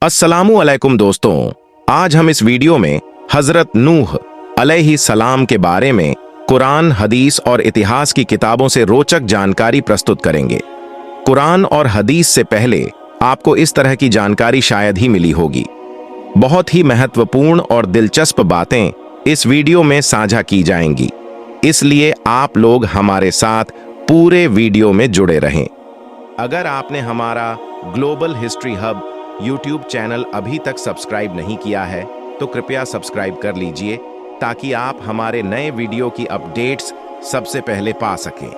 अस्सलामु अलैकुम दोस्तों, आज हम इस वीडियो में हजरत नूह अलैहि सलाम के बारे में कुरान, हदीस और इतिहास की किताबों से रोचक जानकारी प्रस्तुत करेंगे। कुरान और हदीस से पहले आपको इस तरह की जानकारी शायद ही मिली होगी। बहुत ही महत्वपूर्ण और दिलचस्प बातें इस वीडियो में साझा की जाएंगी, इसलिए आप लोग हमारे साथ पूरे वीडियो में जुड़े रहें। अगर आपने हमारा global history hub YouTube channel अभी तक सब्सक्राइब नहीं किया है तो कृपया सब्सक्राइब कर लीजिए ताकि आप हमारे नए वीडियो की अपडेट्स सबसे पहले पा सकें।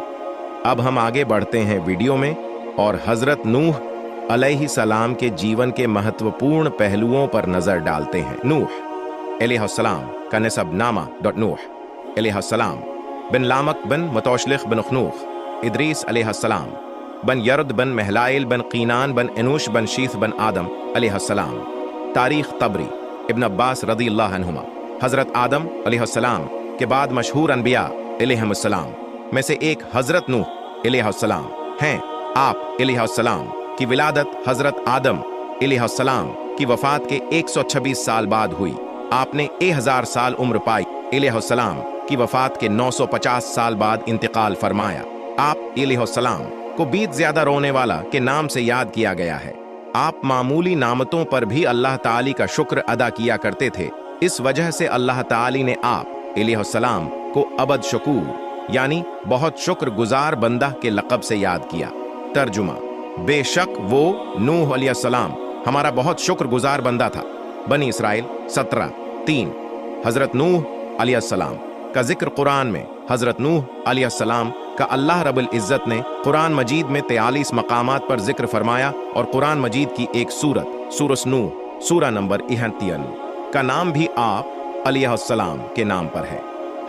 अब हम आगे बढ़ते हैं वीडियो में और हजरत नूह अलैहि सलाम के जीवन के महत्वपूर्ण पहलुओं पर नजर डालते हैं। नूह अलैहिस्सलाम का नसब नामा नूह अलैहिस्सलाम बिन लामक बिन मतौशलिख बिन खनूख इदरीस अलैहिस्सलाम बन यरद बन महलाइल बन कीनान बन एनूश बन शीथ बन आदम अलैहिस्सलाम। तारीख तबरी इब्न अब्बास रज़ियल्लाहु अन्हुमा हजरत आदम अलैहिस्सलाम के बाद मशहूर अनबिया अलैहिस्सलाम में से एक हजरत नूह अलैहिस्सलाम हैं। आप अलैहिस्सलाम की विलादत हजरत आदम अलैहिस्सलाम की वफात के 126 साल बाद हुई। आपने 1000 साल उम्र पाई। अलैहिस्सलाम की वफात के 950 साल बाद इंतकाल फरमाया। आप अलैहिस्सलाम को बीत ज्यादा रोने वाला के नाम से याद किया गया है। आप मामूली नामतों पर भी अल्लाह ताली का शुक्र अदा किया करते थे। इस वजह से अल्लाह ताली ने आप अलैहिस्सलाम को अबद शकूर यानी बहुत शुक्र गुजार बंदा के लक़ब से याद किया। तर्जुमा: बेशक वो नूह अलैहिस्सलाम हमारा बहुत शुक्र गुजार बंदा था। बनी इसराइल 17:3। हजरत नूह अलैहिस्सलाम का जिक्र कुरान में हजरत नूह अलैहिस्सलाम का अल्लाह रब्बुल इज़्ज़त ने कुरान मजीद में 43 मकामात पर जिक्र फरमाया और कुरान मजीद की एक सूरत सूरह नूह सूरा नंबर 71 का नाम भी आप अलैहिस्सलाम के नाम पर है।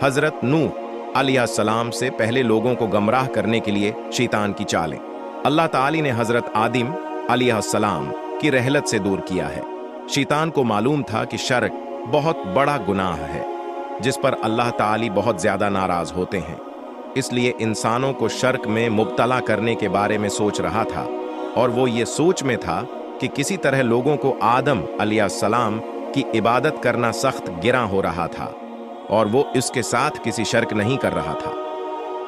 हजरत नूह अलैहिस्सलाम से पहले लोगों को गमराह करने के लिए शैतान की चालें अल्लाह ताली ने हजरत आदम अलैहिस्सलाम की रहलत से दूर किया है। शैतान को मालूम था कि शर्क बहुत बड़ा गुनाह है जिस पर अल्लाह ताली बहुत ज्यादा नाराज होते हैं, इसलिए इंसानों को शर्क में मुब्तला करने के बारे में सोच रहा था और वो ये सोच में था कि किसी तरह लोगों को आदम अलैहिस्सलाम की इबादत करना सख्त गिरा हो रहा था और वो इसके साथ किसी शर्क नहीं कर रहा था।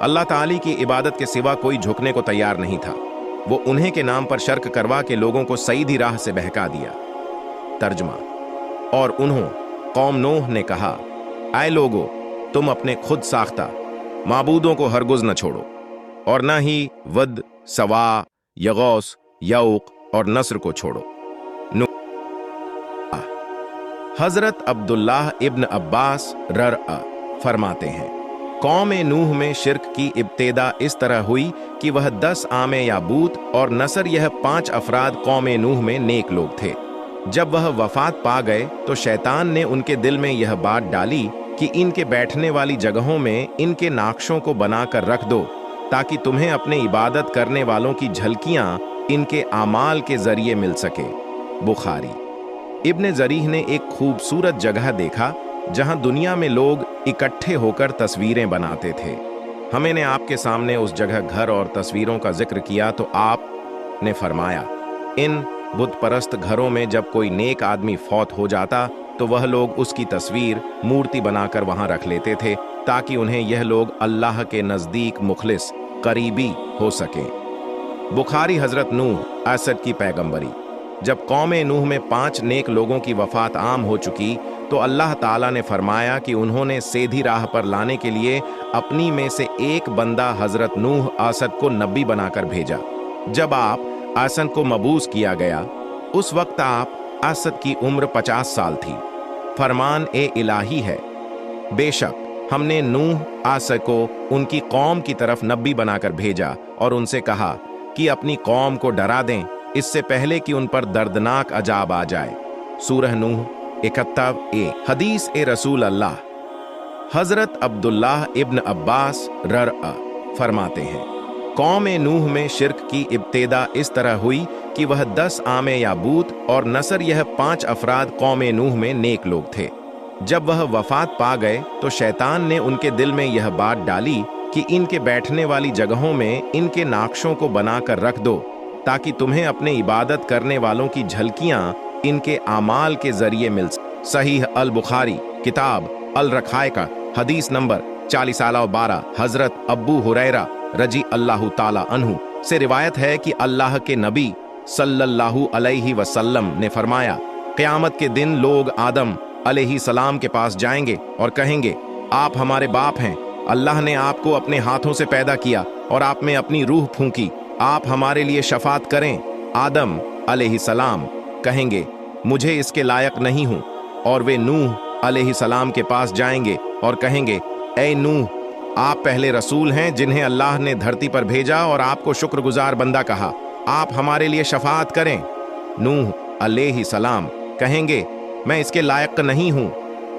अल्लाह ताली की इबादत के सिवा कोई झुकने को तैयार नहीं था। वो उन्हें के नाम पर शर्क करवा के लोगों को सीधी राह से बहका दिया। तर्जुमा: और उन्हों कौम नूह ने कहा, आए लोगो, तुम अपने खुद साख्ता माबूदों को हरगुज न छोड़ो और न ही वद, सवा, यगौस, यऊक और नस्र को छोड़ो। हजरत अब्दुल्लाह इब्न अब्बास ररअ फरमाते हैं, कौम नूह में शिर्क की इब्तिदा इस तरह हुई कि वह 10 आमे याबूत और नसर यह 5 अफराद कौम नूह में नेक लोग थे। जब वह वफात पा गए तो शैतान ने उनके दिल में यह बात डाली कि इनके बैठने वाली जगहों में इनके नाक्शों को बनाकर रख दो ताकि तुम्हें अपने इबादत करने वालों की झलकियां इनके आमाल के जरिए मिल सके। बुखारी। इब्न जरीह ने एक खूबसूरत जगह देखा जहां दुनिया में लोग इकट्ठे होकर तस्वीरें बनाते थे। हमने आपके सामने उस जगह घर और तस्वीरों का जिक्र किया तो आपने फरमाया, इन बुत परस्त घरों में जब कोई नेक आदमी फौत हो जाता तो वह लोग उसकी तस्वीर मूर्ति बनाकर वहां रख लेते थे ताकि उन्हें यह लोग अल्लाह के नज़दीक मुखलिस करीबी हो सकें। बुखारी। हजरत नूह असद की पैगंबरी। जब कौम नूह में 5 नेक लोगों की वफात आम हो चुकी तो अल्लाह ताला ने फरमाया कि उन्होंने सीधी राह पर लाने के लिए अपनी में से एक बंदा हजरत नूह असद को नबी बनाकर भेजा। जब आप असद को मबूस किया गया उस वक्त आप असद की उम्र 50 साल थी। फरमान ए इलाही है, बेशक हमने नूह असद को उनकी कौम की तरफ नबी बनाकर भेजा और उनसे कहा कि अपनी कौम को डरा दें इससे पहले कि उन पर दर्दनाक अजाब आ जाए। सूरह नूह 71। हदीस ए रसूल अल्लाह। हजरत अब्दुल्लाह इब्न अब्बास ररअ फरमाते हैं, कौम नूह में शिर्क की इब्तिदा इस तरह हुई कि वह 10 आमे याबूत और नसर यह 5 अफराद कौम नूह में नेक लोग थे। जब वह वफात पा गए तो शैतान ने उनके दिल में यह बात डाली कि इनके बैठने वाली जगहों में इनके नाक्शों को बनाकर रख दो ताकि तुम्हें अपने इबादत करने वालों की झलकियां इनके आमाल के जरिए मिल सहीह अल बुखारी किताब अल रखायका हदीस नंबर 4012 हजरत अब्बू हुरैरा रजी अल्लाह ताला अन्हु से रिवायत है कि अल्लाह के नबी सल्लल्लाहु अलैहि वसल्लम ने फरमाया, क़यामत के दिन लोग आदम अलैहि सलाम के पास जाएंगे और कहेंगे, आप हमारे बाप हैं, अल्लाह ने आपको अपने हाथों से पैदा किया और आप में अपनी रूह फूंकी, आप हमारे लिए शफात करें। आदम अलैहि सलाम कहेंगे, मुझे इसके लायक नहीं हूँ, और वे नूह अलैहि सलाम के पास जाएंगे और कहेंगे, ऐ नूह, आप पहले रसूल हैं जिन्हें अल्लाह ने धरती पर भेजा और आपको शुक्रगुजार बंदा कहा, आप हमारे लिए शफात करें। नूह अलैहि सलाम कहेंगे, मैं इसके लायक नहीं हूँ।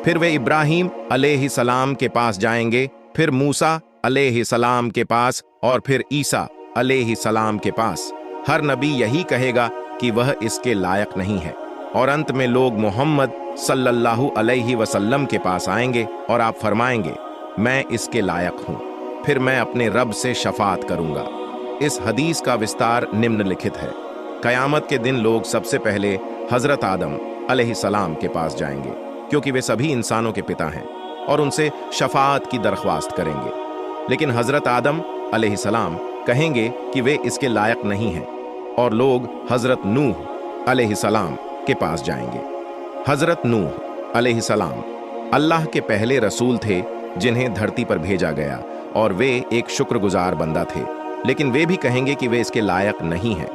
फिर वे इब्राहीम अलैहि सलाम के पास जाएंगे, फिर मूसा अलैहि सलाम के पास और फिर ईसा अलैहि सलाम के पास। हर नबी यही कहेगा कि वह इसके लायक नहीं है, और अंत में लोग मोहम्मद सल्लल्लाहु अलैहि वसल्लम के पास आएंगे और आप फरमाएंगे, मैं इसके लायक हूँ, फिर मैं अपने रब से शफात करूंगा। इस हदीस का विस्तार निम्नलिखित है। कयामत के दिन लोग सबसे पहले हजरत आदम अलैहि सलाम के पास जाएंगे, क्योंकि वे सभी इंसानों के पिता हैं, और उनसे शफाअत की दरख्वास्त करेंगे। लेकिन हजरत आदम अलैहि सलाम कहेंगे कि वे इसके लायक नहीं हैं, और लोग हजरत नूह अलैहि सलाम के पास जाएंगे। हजरत नूह अलैहि सलाम अल्लाह के पहले रसूल थे जिन्हें धरती पर भेजा गया, और वे एक शुक्रगुजार बंदा थे, लेकिन वे भी कहेंगे कि वे इसके लायक नहीं हैं।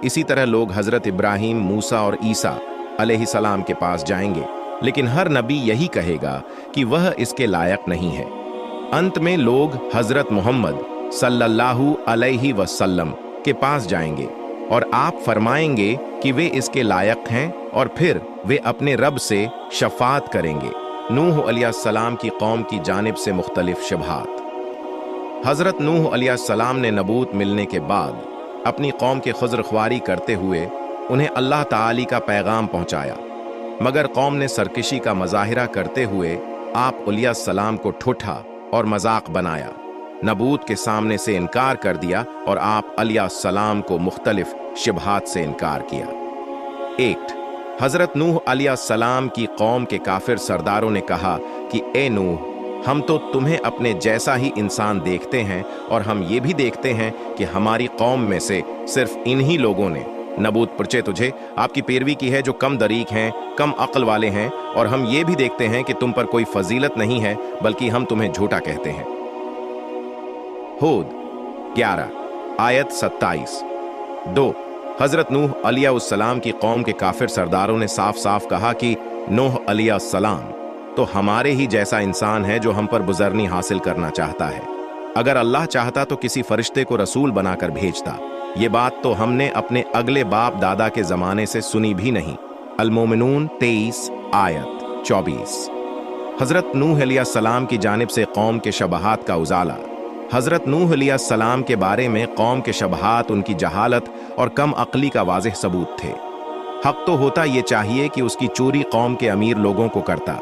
इसी तरह लोग हजरत इब्राहीम, मूसा और ईसा अलैहि सलाम के पास जाएंगे, लेकिन हर नबी यही कहेगा कि वह इसके लायक नहीं है। अंत में लोग हजरत मोहम्मद सल्लल्लाहु अलैहि वसल्लम के पास जाएंगे और आप फरमाएंगे कि वे इसके लायक हैं, और फिर वे अपने रब से शफात करेंगे। नूह अलैहिस्सलाम की कौम की जानिब से मुख्तलिफ शुबहात। हजरत नूह अलैहिस्सलाम ने नबूत मिलने के बाद अपनी कौम के खुजरख्वारी करते हुए उन्हें अल्लाह ताली का पैगाम पहुंचाया, मगर कौम ने सरकशी का मजाहिरा करते हुए आप अलैहिस्सलाम को ठुठा और मजाक बनाया, नबूत के सामने से इनकार कर दिया और आप अलैहिस्सलाम को मुख्तलिफ शुबहात से इनकार किया। 1. हजरत नूह अलैहिस्सलाम की कौम के काफिर सरदारों ने कहा कि ए नूह, हम तो तुम्हें अपने जैसा ही इंसान देखते हैं, और हम ये भी देखते हैं कि हमारी कौम में से सिर्फ इन्हीं लोगों ने नबूत परचे तुझे आपकी पैरवी की है जो कम दरीक हैं, कम अक्ल वाले हैं, और हम ये भी देखते हैं कि तुम पर कोई फजीलत नहीं है, बल्कि हम तुम्हें झूठा कहते हैं। हूद 11 आयत 27। 2. हजरत नूह अलैहिस्सलाम की कौम के काफिर सरदारों ने साफ साफ कहा कि नूह अलैहिस्सलाम तो हमारे ही जैसा इंसान है जो हम पर बुजरनी हासिल करना चाहता है। अगर अल्लाह चाहता तो किसी फरिश्ते को रसूल बनाकर भेजता। ये बात तो हमने अपने अगले बाप दादा के जमाने से सुनी भी नहीं। अल-मोमिनून 23 आयत 24। हजरत नूह अलैहिस्सलाम की जानिब से कौम के शबहात का उजाला। हजरत नूह अलैहिस्सलाम के बारे में कौम के शबहात उनकी जहालत और कम अक्ली का वाज़ेह सबूत थे। हक तो होता ये चाहिए कि उसकी चोरी कौम के अमीर लोगों को करता,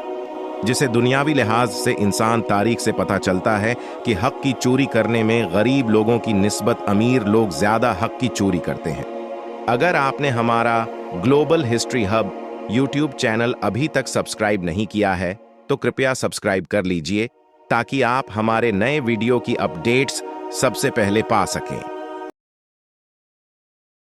जिसे दुनियावी लिहाज से इंसान तारीख से पता चलता है कि हक की चोरी करने में गरीब लोगों की निस्बत अमीर लोग ज्यादा हक की चोरी करते हैं। अगर आपने हमारा global history hub YouTube channel अभी तक सब्सक्राइब नहीं किया है तो कृपया सब्सक्राइब कर लीजिए, ताकि आप हमारे नए वीडियो की अपडेट्स सबसे पहले पा सकें।